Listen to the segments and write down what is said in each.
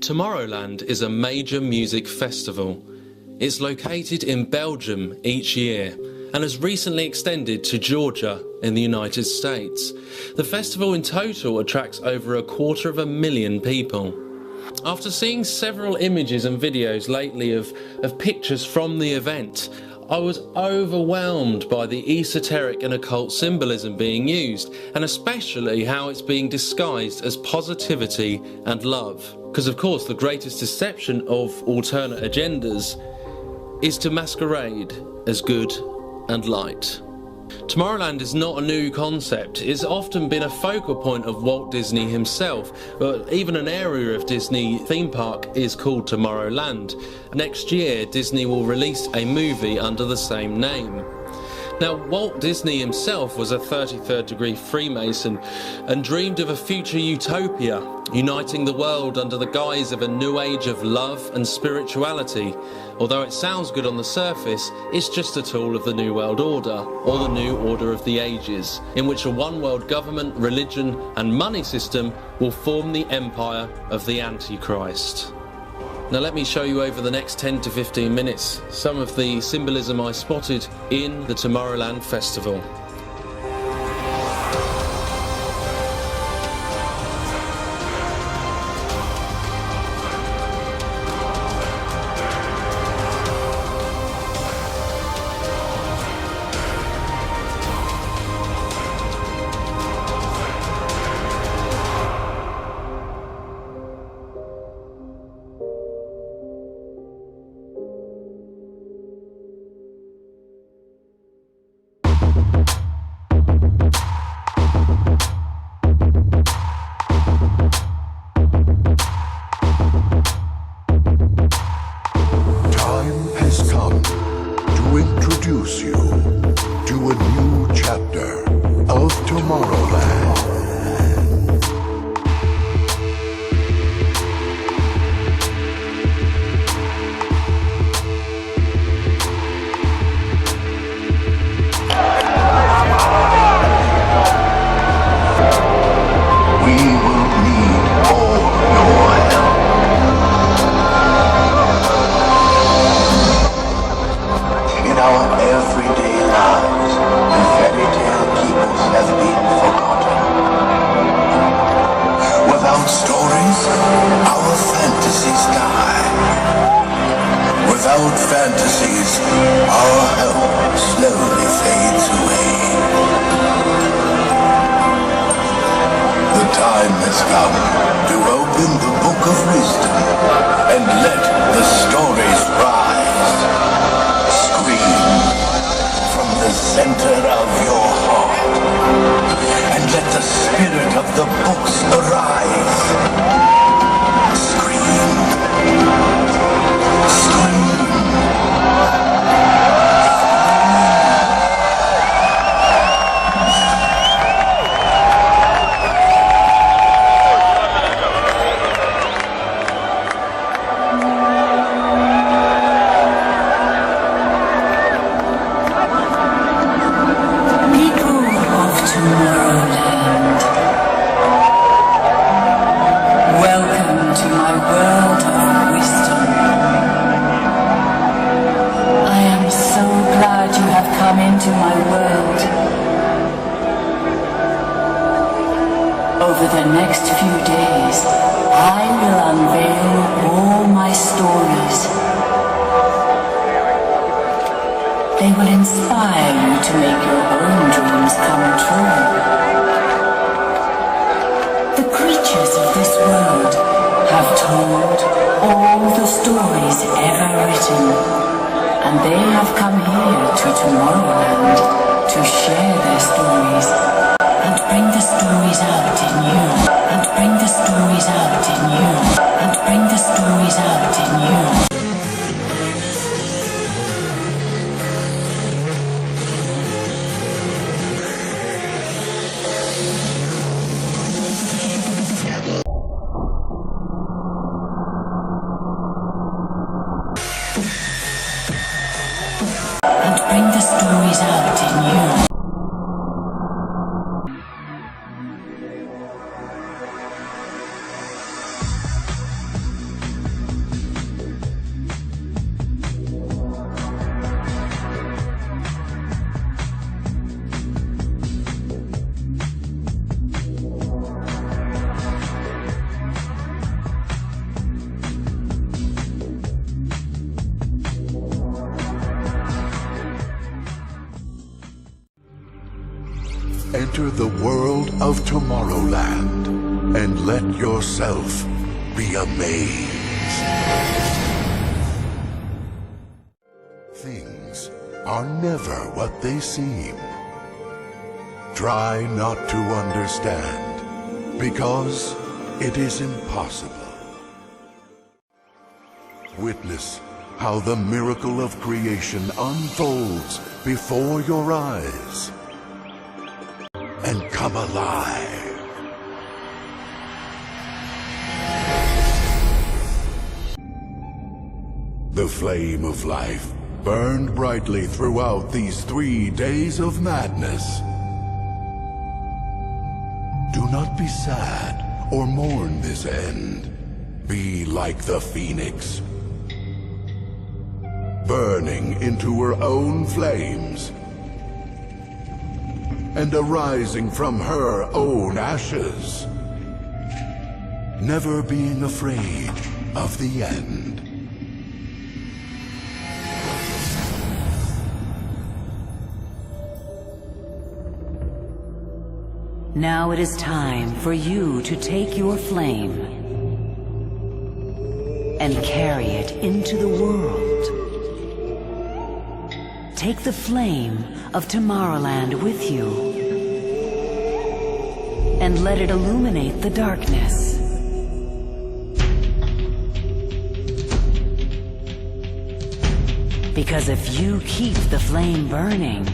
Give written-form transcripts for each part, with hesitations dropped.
Tomorrowland is a major music festival. It's located in Belgium each year and has recently extended to Georgia in the United States. The festival in total attracts over 250,000 people. After seeing several images and videos lately of pictures from the event, I was overwhelmed by the esoteric and occult symbolism being used, and especially how it's being disguised as positivity and love. Because of course the greatest deception of alternate agendas is to masquerade as good and light. Tomorrowland is not a new concept. It's often been a focal point of Walt Disney himself, but even an area of Disney theme park is called Tomorrowland. Next year, Disney will release a movie under the same name. Now, Walt Disney himself was a 33rd degree Freemason and dreamed of a future utopia, uniting the world under the guise of a new age of love and spirituality. Although it sounds good on the surface, it's just a tool of the New World Order, or the New Order of the Ages, in which a one-world government, religion and money system will form the empire of the Antichrist. Now let me show you over the next 10 to 15 minutes some of the symbolism I spotted in the Tomorrowland Festival. Introduce you to a new chapter of Tomorrowland. We will need all your help. In our everyday lives, the fairy tale keepers have been forgotten. Without stories, our fantasies die. Without fantasies, our hope slowly fades away. The time has come to open the book of wisdom and let the stories rise. Scream from the center of your heart and let the spirit of the books arise. Scream. Scream. Tomorrowland. Welcome to my world of wisdom. I am so glad you have come into my world. Over the next few days, I will unveil all my stories. They will inspire you to make your own dreams come true. The creatures of this world have told all the stories ever written, and they have come here to Tomorrowland to share their stories and bring the stories out in you, and bring the stories out in you, and bring the stories out in you. And bring the stories out in you. enter the world of Tomorrowland and let yourself be amazed. Things are never what they seem. Try not to understand, because it is impossible. Witness how the miracle of creation unfolds before your eyes and come alive. The flame of life burned brightly throughout these 3 days of madness. Do not be sad or mourn this end. Be like the phoenix, burning into her own flames and arising from her own ashes, never being afraid of the end. Now it is time for you to take your flame and carry it into the world. Take the flame of Tomorrowland with you and let it illuminate the darkness. Because if you keep the flame burning,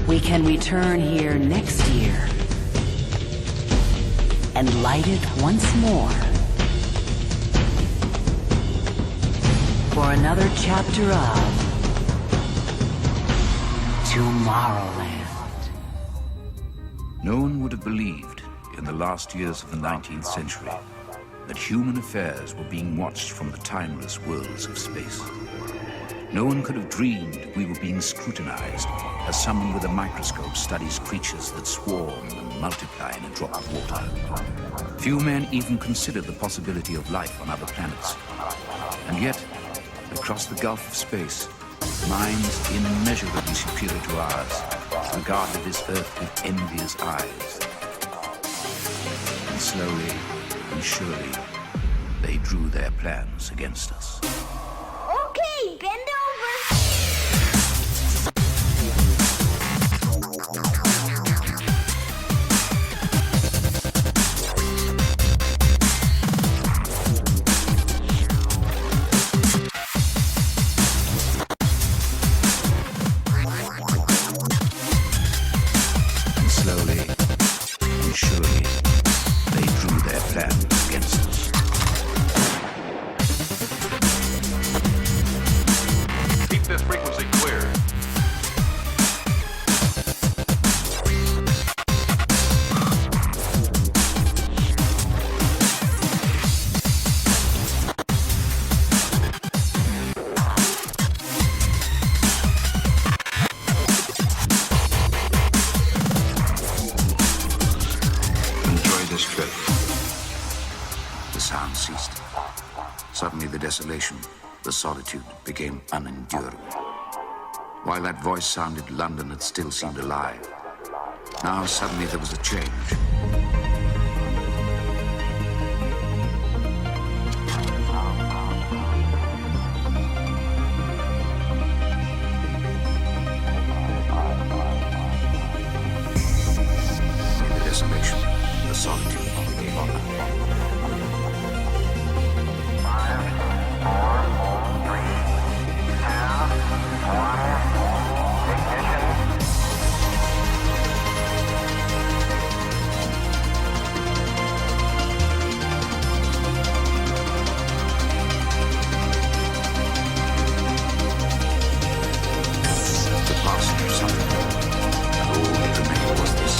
we can return here next year and light it once more for another chapter of Tomorrowland. No one would have believed in the last years of the 19th century that human affairs were being watched from the timeless worlds of space. No one could have dreamed we were being scrutinized as someone with a microscope studies creatures that swarm and multiply in a drop of water. Few men even considered the possibility of life on other planets. And yet, across the gulf of space, minds immeasurably superior to ours regarded this Earth with envious eyes. And slowly and surely, they drew their plans against us. Okay, bend over. And slowly and surely, they drew their plans against us. Keep this frequency clear. Enjoy this trip. The sound ceased. Suddenly the desolation, the solitude became unendurable. While that voice sounded, London had still seemed alive. Now suddenly there was a change. In the desolation, the solitude became unendurable. The passing of something, and all that remained was this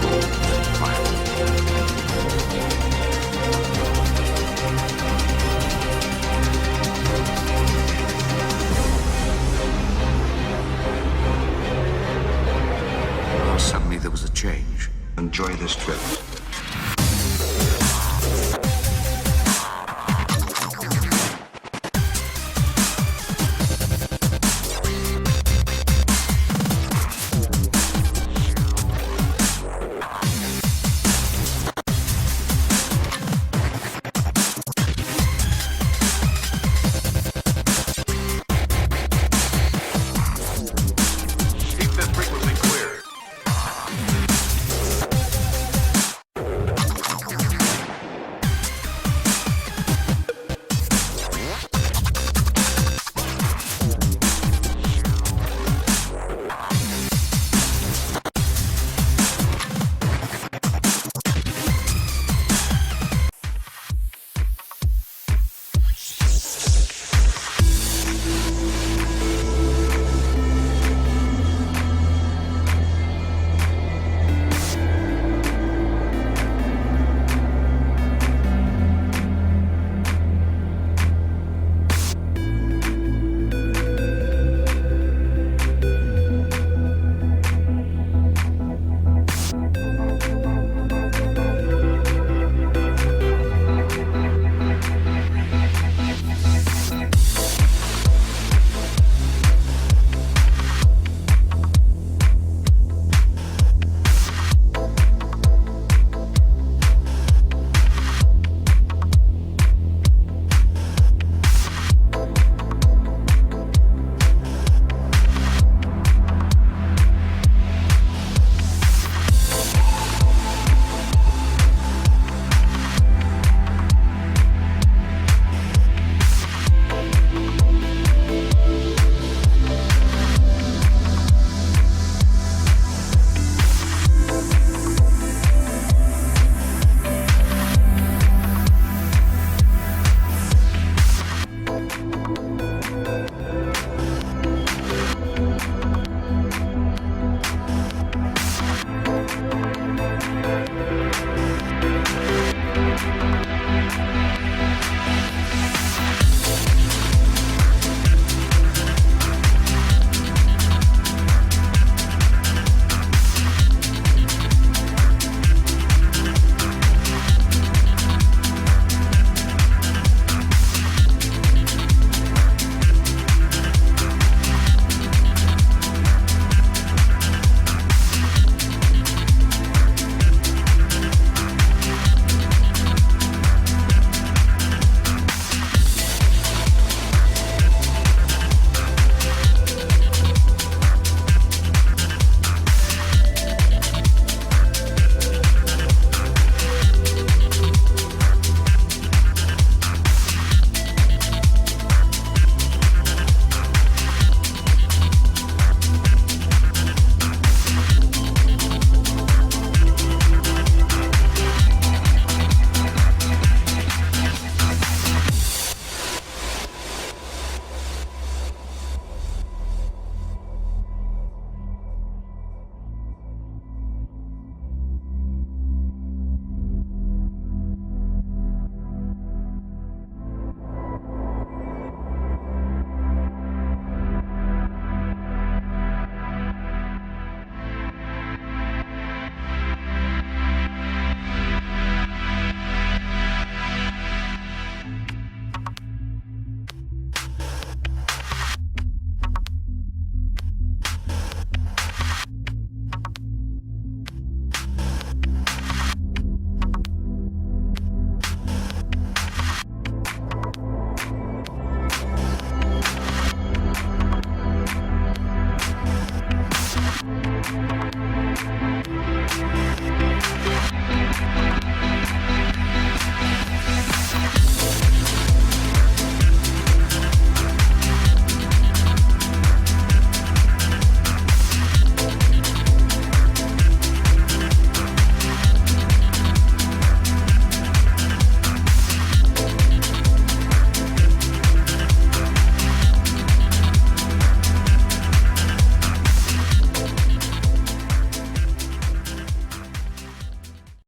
golden fire. Now suddenly there was a change. Enjoy this trip.